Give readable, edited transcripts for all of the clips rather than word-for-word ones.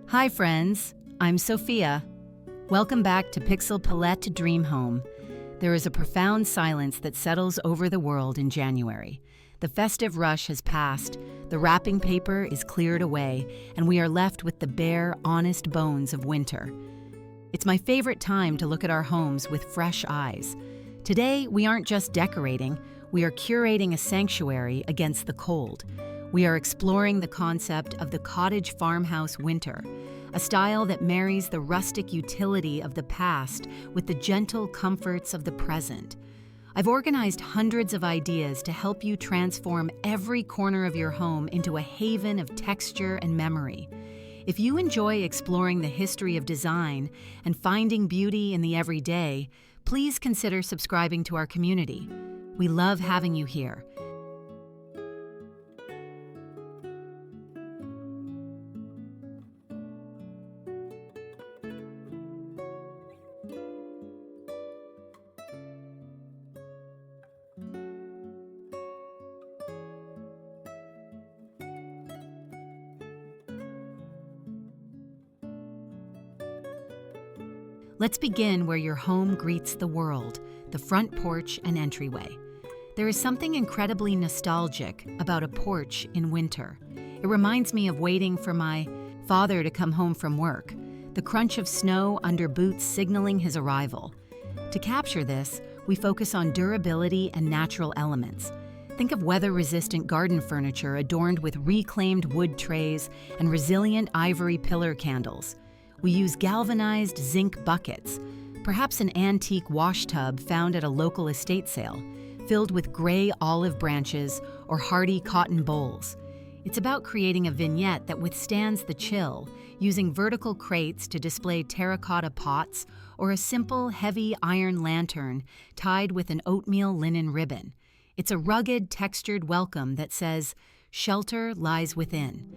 Hi friends, I'm Sophia. Welcome back to Pixelpalette Dream Home. There is a profound silence that settles over the world in January. The festive rush has passed, the wrapping paper is cleared away, and we are left with the bare, honest bones of winter. It's my favorite time to look at our homes with fresh eyes. Today, we aren't just decorating, we are curating a sanctuary against the cold. We are exploring the concept of the Cottage Farmhouse Winter, a style that marries the rustic utility of the past with the gentle comforts of the present. I've organized hundreds of ideas to help you transform every corner of your home into a haven of texture and memory. If you enjoy exploring the history of design and finding beauty in the everyday, please consider subscribing to our community. We love having you here. Let's begin where your home greets the world, the front porch and entryway. There is something incredibly nostalgic about a porch in winter. It reminds me of waiting for my father to come home from work, the crunch of snow under boots signaling his arrival. To capture this, we focus on durability and natural elements. Think of weather-resistant garden furniture adorned with reclaimed wood trays and resilient ivory pillar candles. We use galvanized zinc buckets, perhaps an antique wash tub found at a local estate sale, filled with gray olive branches or hardy cotton bowls. It's about creating a vignette that withstands the chill, using vertical crates to display terracotta pots or a simple, heavy iron lantern tied with an oatmeal linen ribbon. It's a rugged, textured welcome that says, "Shelter lies within."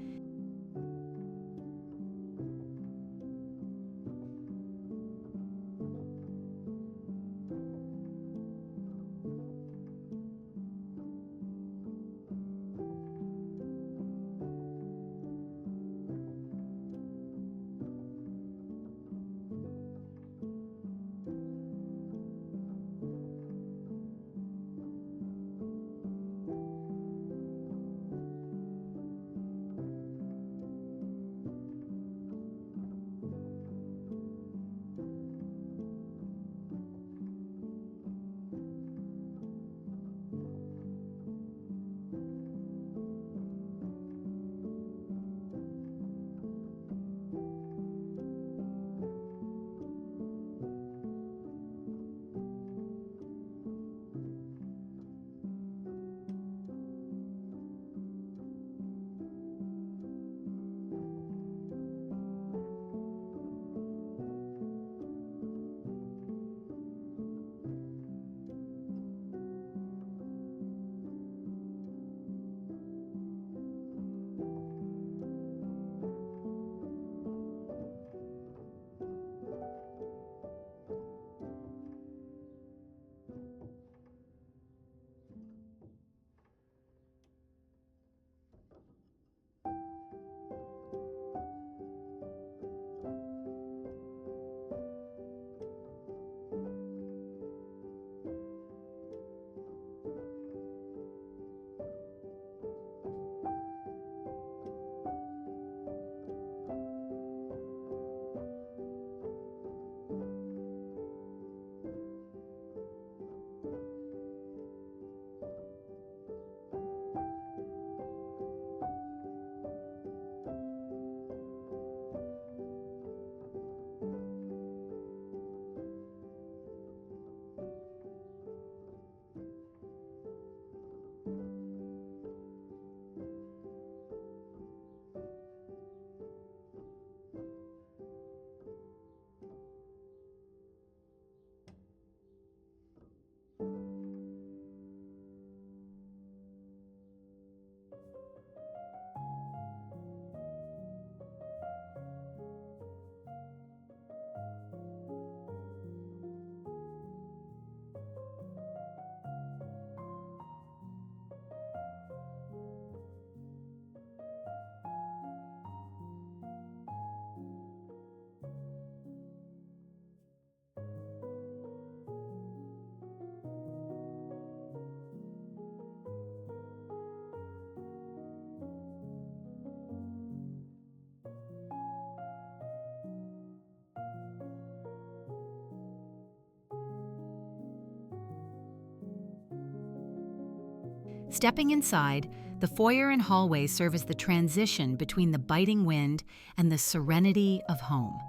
Stepping inside, the foyer and hallway serve as the transition between the biting wind and the serenity of home.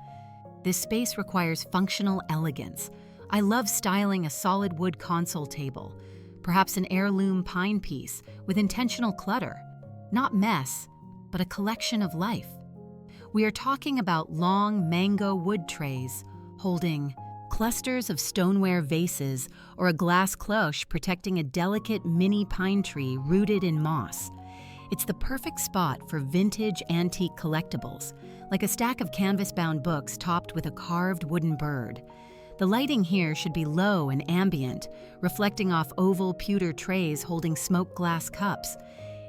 This space requires functional elegance. I love styling a solid wood console table, perhaps an heirloom pine piece with intentional clutter. Not mess, but a collection of life. We are talking about long mango wood trays holding clusters of stoneware vases or a glass cloche protecting a delicate mini pine tree rooted in moss. It's the perfect spot for vintage antique collectibles, like a stack of canvas-bound books topped with a carved wooden bird. The lighting here should be low and ambient, reflecting off oval pewter trays holding smoked glass cups.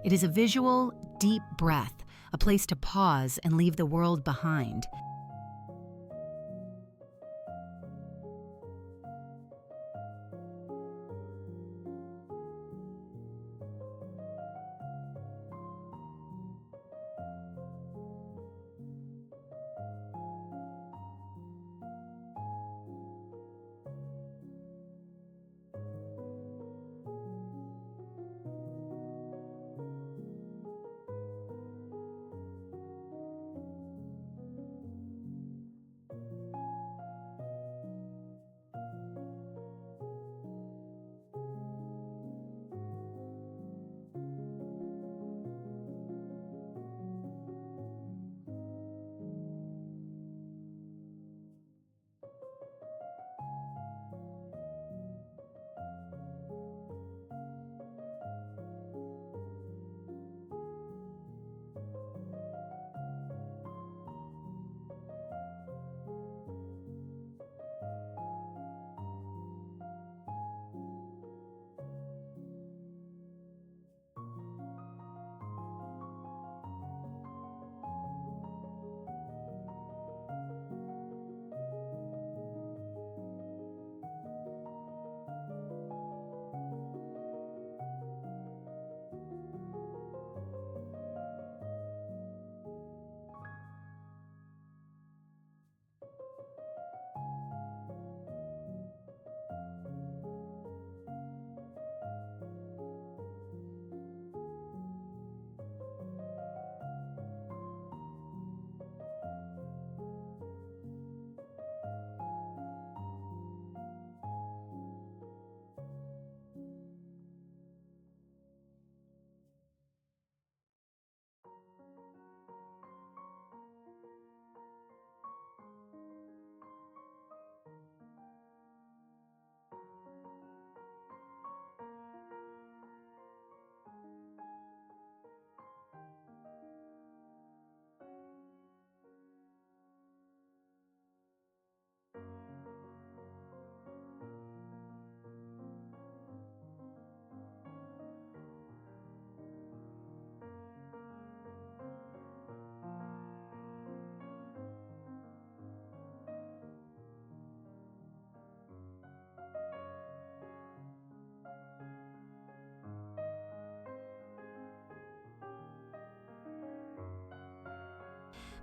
It is a visual, deep breath, a place to pause and leave the world behind.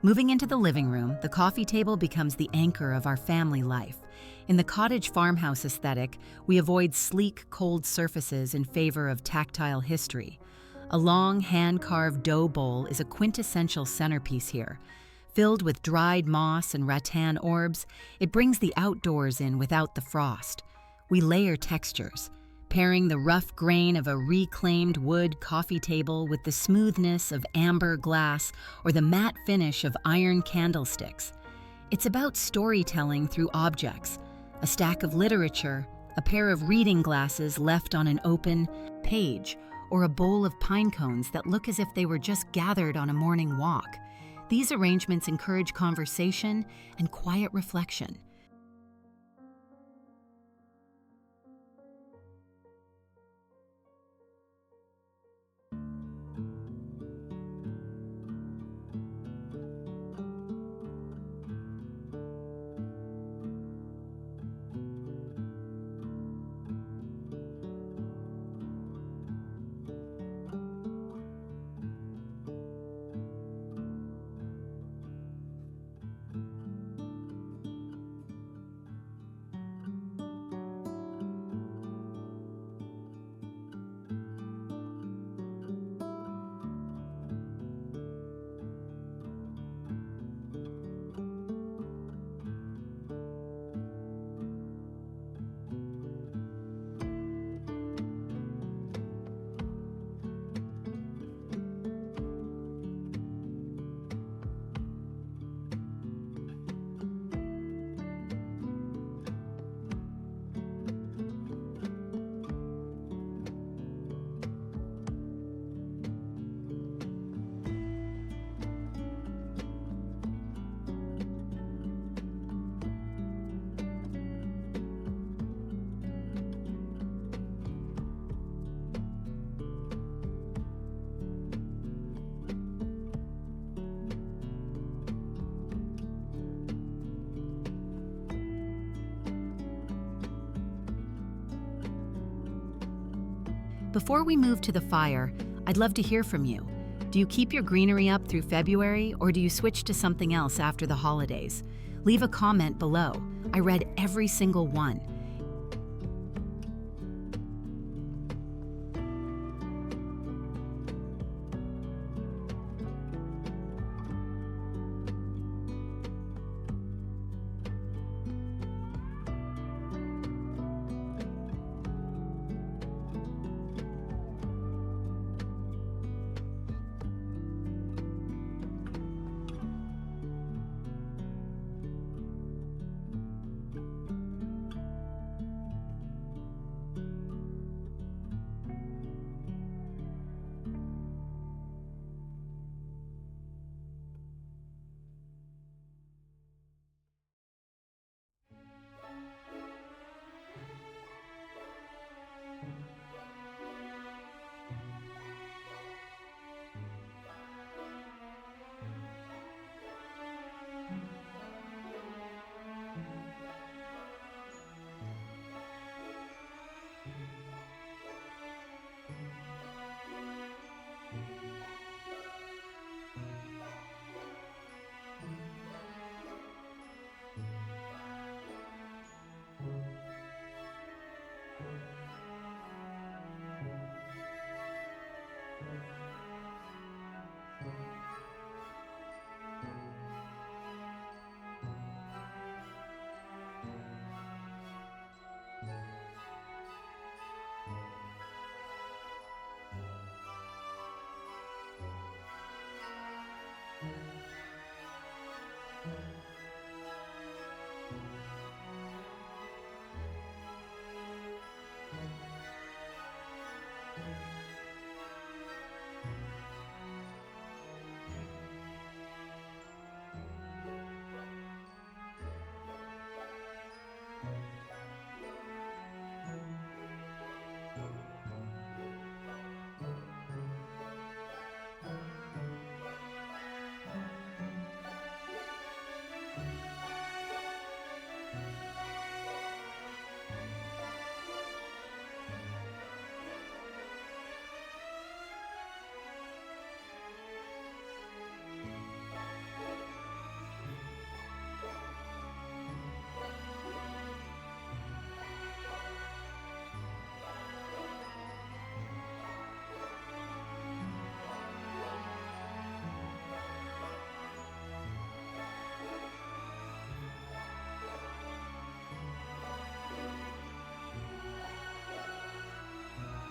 Moving into the living room, the coffee table becomes the anchor of our family life. In the cottage farmhouse aesthetic, we avoid sleek, cold surfaces in favor of tactile history. A long, hand-carved dough bowl is a quintessential centerpiece here. Filled with dried moss and rattan orbs, it brings the outdoors in without the frost. We layer textures, pairing the rough grain of a reclaimed wood coffee table with the smoothness of amber glass or the matte finish of iron candlesticks. It's about storytelling through objects, a stack of literature, a pair of reading glasses left on an open page, or a bowl of pine cones that look as if they were just gathered on a morning walk. These arrangements encourage conversation and quiet reflection. Before we move to the fire, I'd love to hear from you. Do you keep your greenery up through February, or do you switch to something else after the holidays? Leave a comment below. I read every single one.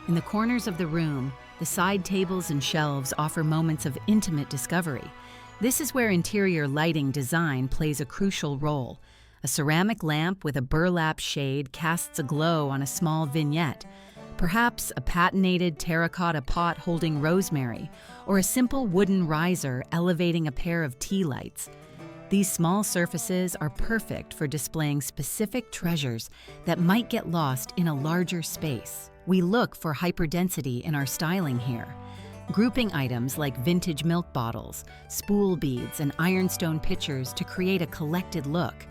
In the corners of the room, the side tables and shelves offer moments of intimate discovery. This is where interior lighting design plays a crucial role. A ceramic lamp with a burlap shade casts a glow on a small vignette. Perhaps a patinated terracotta pot holding rosemary, or a simple wooden riser elevating a pair of tea lights. These small surfaces are perfect for displaying specific treasures that might get lost in a larger space. We look for hyperdensity in our styling here, grouping items like vintage milk bottles, spool beads, and ironstone pitchers to create a collected look.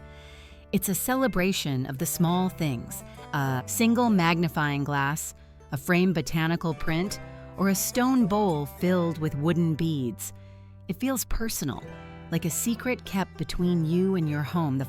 It's a celebration of the small things, a single magnifying glass, a framed botanical print, or a stone bowl filled with wooden beads. It feels personal, like a secret kept between you and your home.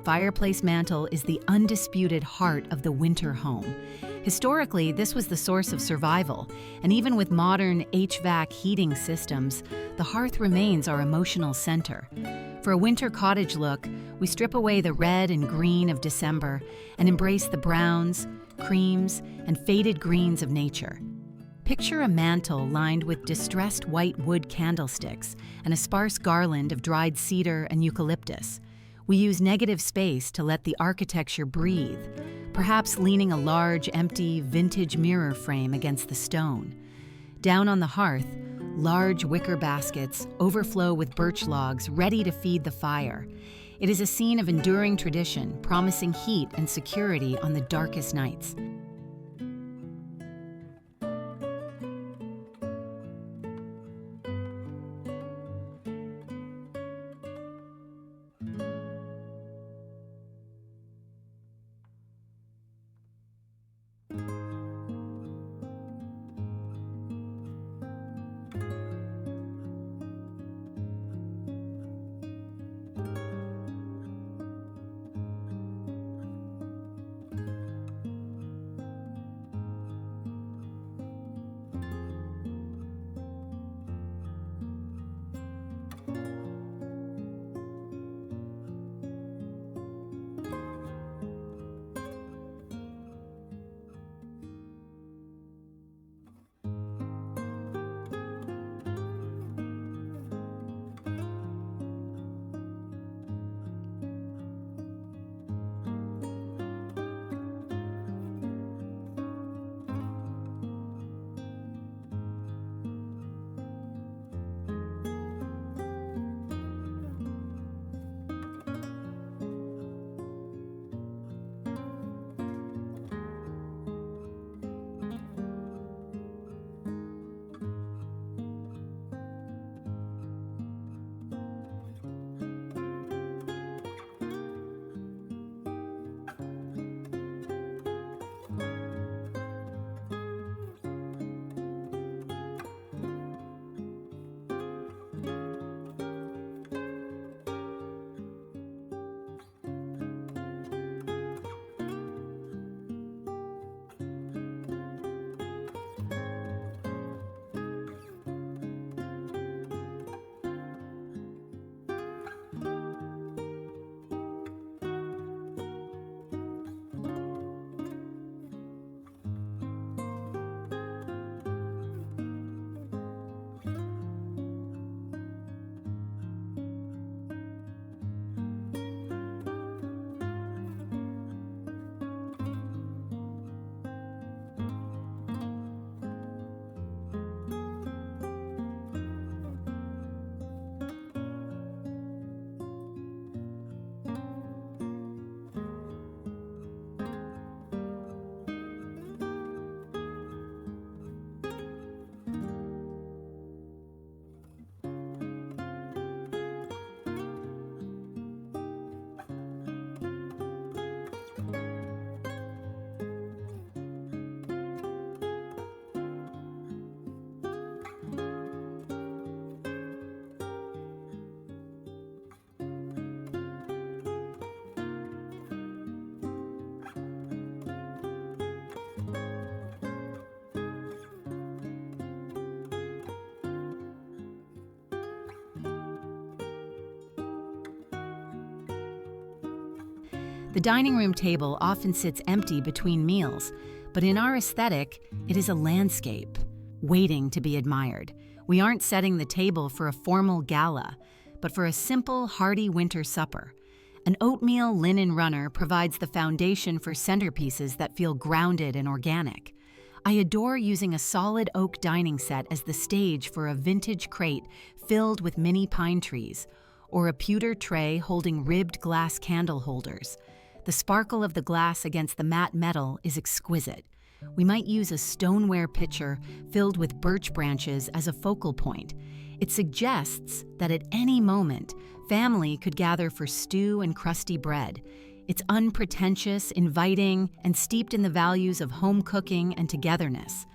fireplace mantle is the undisputed heart of the winter home. Historically, this was the source of survival, and even with modern HVAC heating systems, the hearth remains our emotional center. For a winter cottage look, we strip away the red and green of December and embrace the browns, creams, and faded greens of nature. Picture a mantle lined with distressed white wood candlesticks and a sparse garland of dried cedar and eucalyptus. We use negative space to let the architecture breathe, perhaps leaning a large, empty, vintage mirror frame against the stone. Down on the hearth, large wicker baskets overflow with birch logs ready to feed the fire. It is a scene of enduring tradition, promising heat and security on the darkest nights. The dining room table often sits empty between meals, but in our aesthetic, it is a landscape, waiting to be admired. We aren't setting the table for a formal gala, but for a simple, hearty winter supper. An oatmeal linen runner provides the foundation for centerpieces that feel grounded and organic. I adore using a solid oak dining set as the stage for a vintage crate filled with mini pine trees, or a pewter tray holding ribbed glass candle holders. The sparkle of the glass against the matte metal is exquisite. We might use a stoneware pitcher filled with birch branches as a focal point. It suggests that at any moment, family could gather for stew and crusty bread. It's unpretentious, inviting, and steeped in the values of home cooking and togetherness.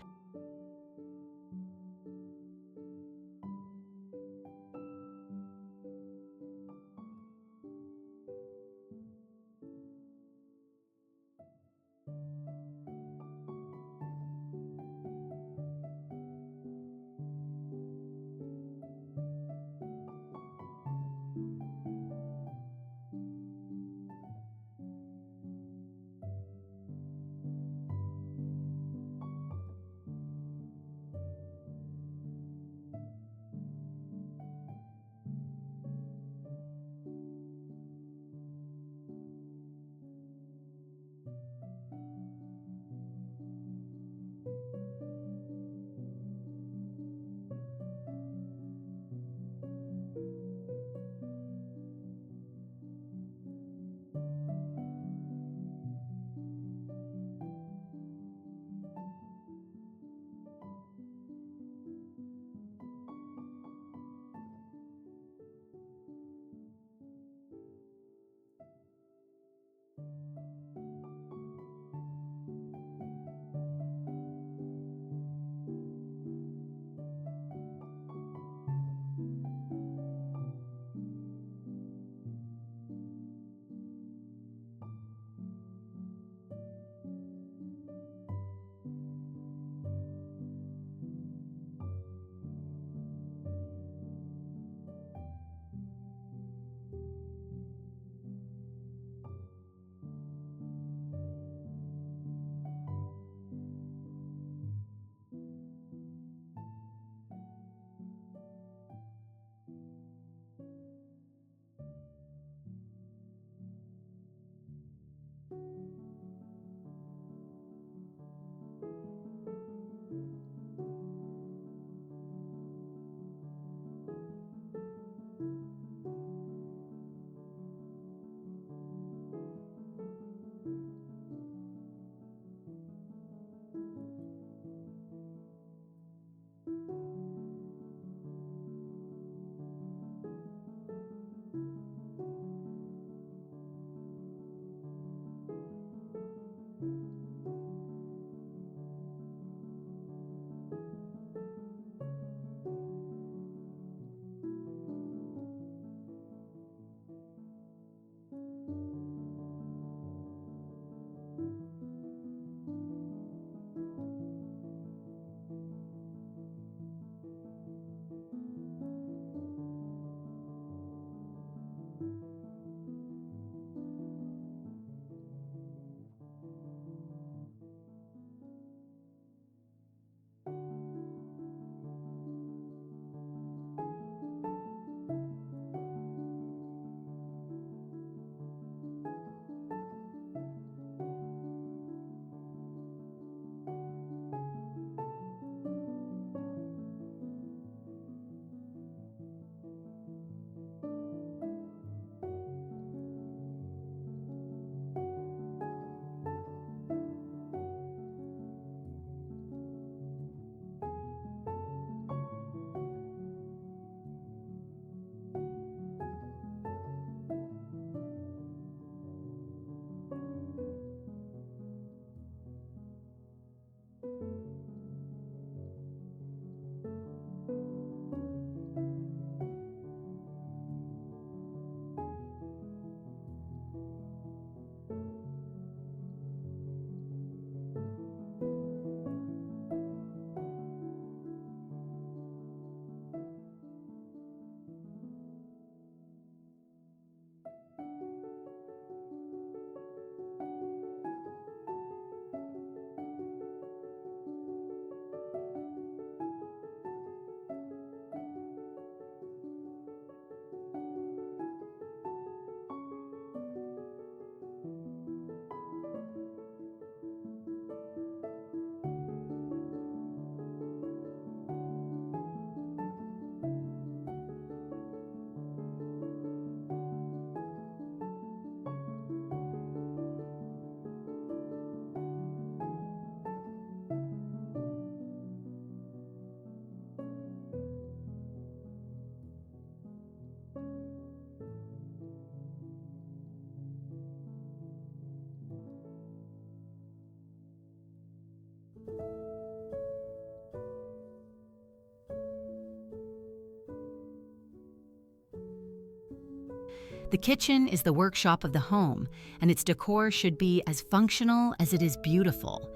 The kitchen is the workshop of the home, and its decor should be as functional as it is beautiful.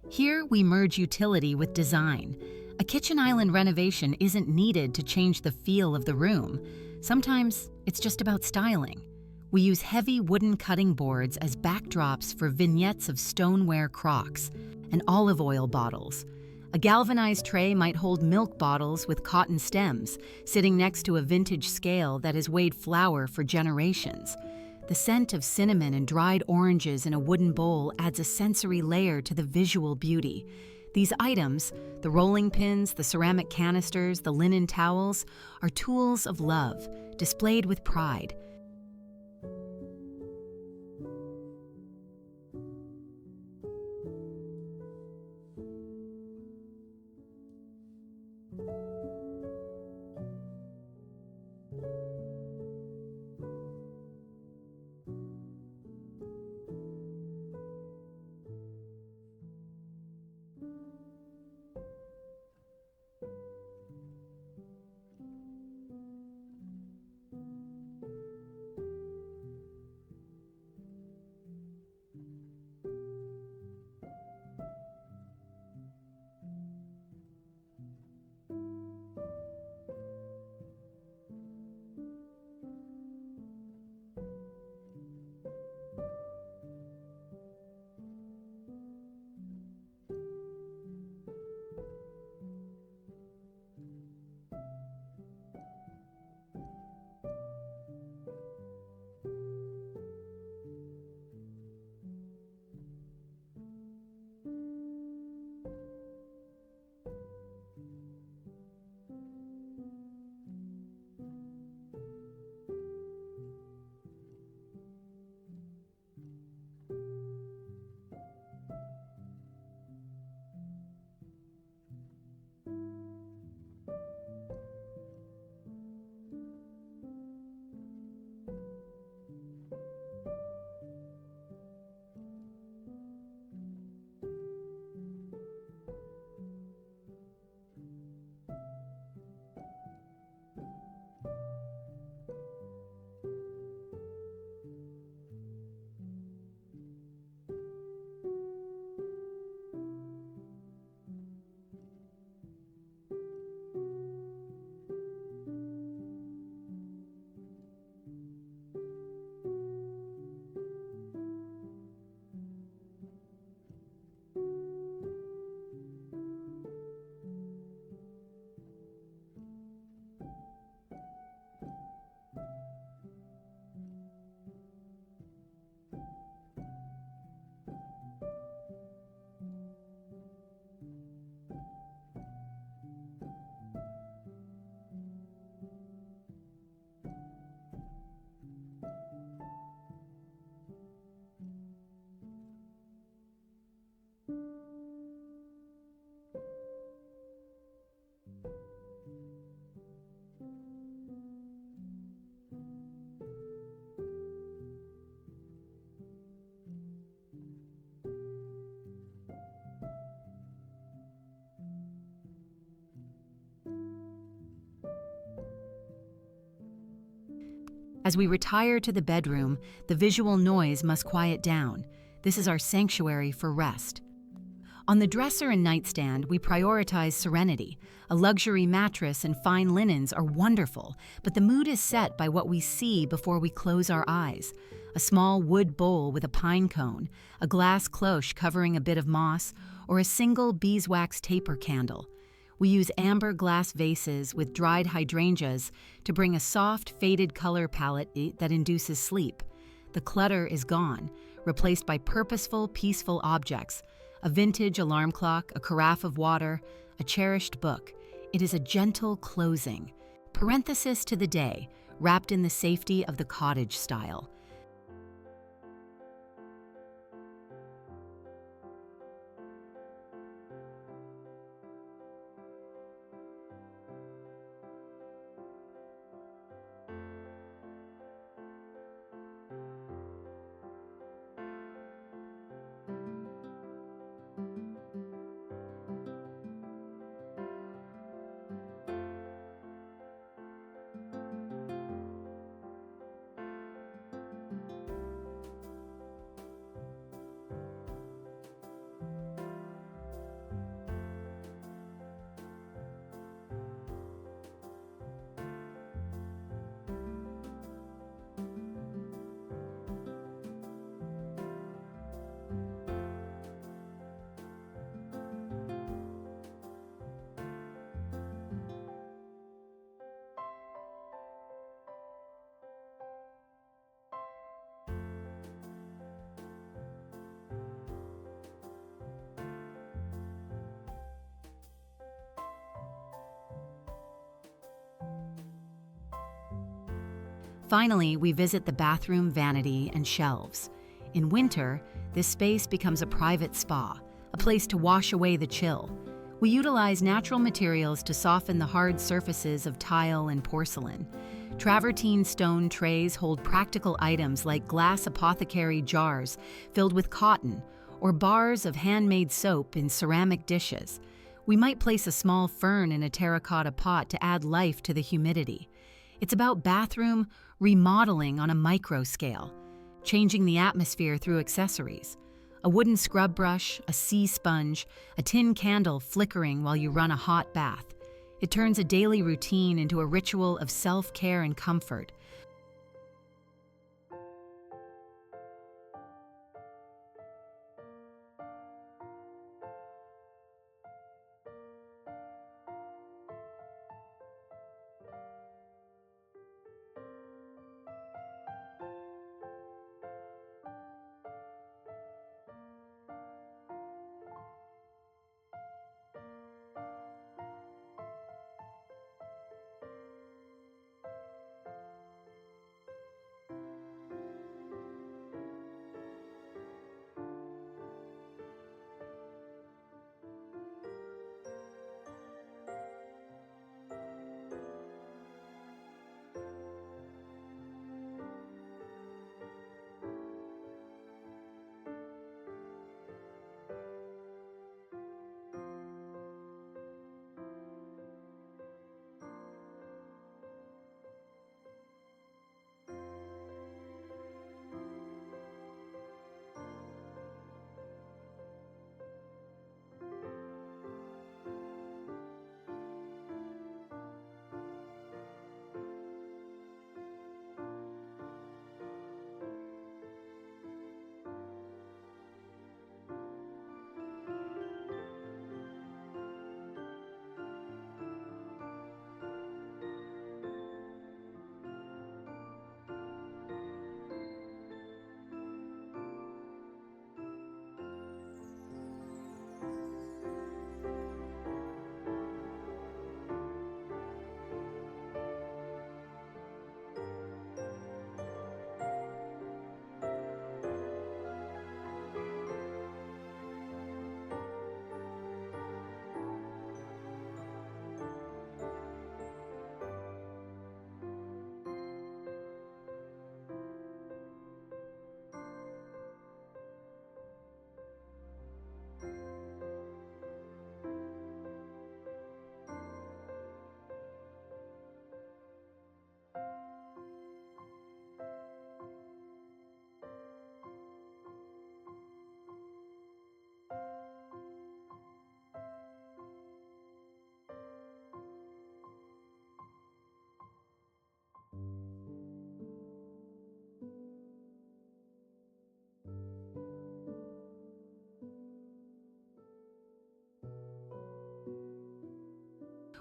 Here, we merge utility with design. A kitchen island renovation isn't needed to change the feel of the room. Sometimes it's just about styling. We use heavy wooden cutting boards as backdrops for vignettes of stoneware crocks and olive oil bottles. A galvanized tray might hold milk bottles with cotton stems, sitting next to a vintage scale that has weighed flour for generations. The scent of cinnamon and dried oranges in a wooden bowl adds a sensory layer to the visual beauty. These items, the rolling pins, the ceramic canisters, the linen towels, are tools of love, displayed with pride. As we retire to the bedroom, the visual noise must quiet down. This is our sanctuary for rest. On the dresser and nightstand, we prioritize serenity. A luxury mattress and fine linens are wonderful, but the mood is set by what we see before we close our eyes. A small wood bowl with a pine cone, a glass cloche covering a bit of moss, or a single beeswax taper candle. We use amber glass vases with dried hydrangeas to bring a soft, faded color palette that induces sleep. The clutter is gone, replaced by purposeful, peaceful objects, a vintage alarm clock, a carafe of water, a cherished book. It is a gentle closing. Parenthesis to the day, wrapped in the safety of the cottage style. Finally, we visit the bathroom vanity and shelves. In winter, this space becomes a private spa, a place to wash away the chill. We utilize natural materials to soften the hard surfaces of tile and porcelain. Travertine stone trays hold practical items like glass apothecary jars filled with cotton or bars of handmade soap in ceramic dishes. We might place a small fern in a terracotta pot to add life to the humidity. It's about bathroom remodeling on a micro scale, changing the atmosphere through accessories. A wooden scrub brush, a sea sponge, a tin candle flickering while you run a hot bath. It turns a daily routine into a ritual of self-care and comfort.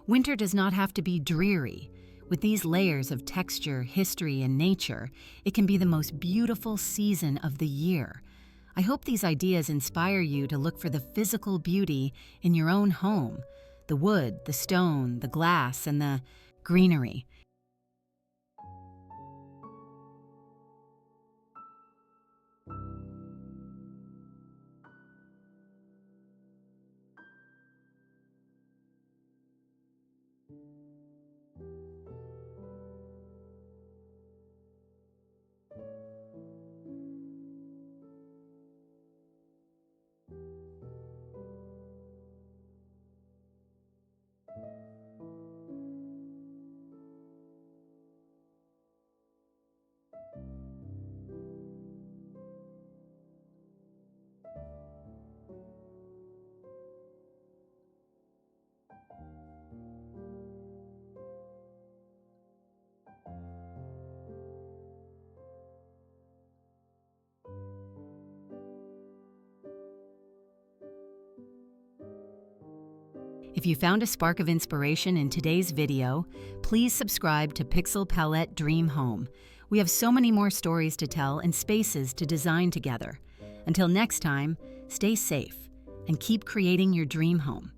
Winter does not have to be dreary. With these layers of texture, history, and nature, it can be the most beautiful season of the year. I hope these ideas inspire you to look for the physical beauty in your own home, the wood, the stone, the glass, and the greenery. If you found a spark of inspiration in today's video, please subscribe to Pixelpalette Dream Home. We have so many more stories to tell and spaces to design together. Until next time, stay safe and keep creating your dream home.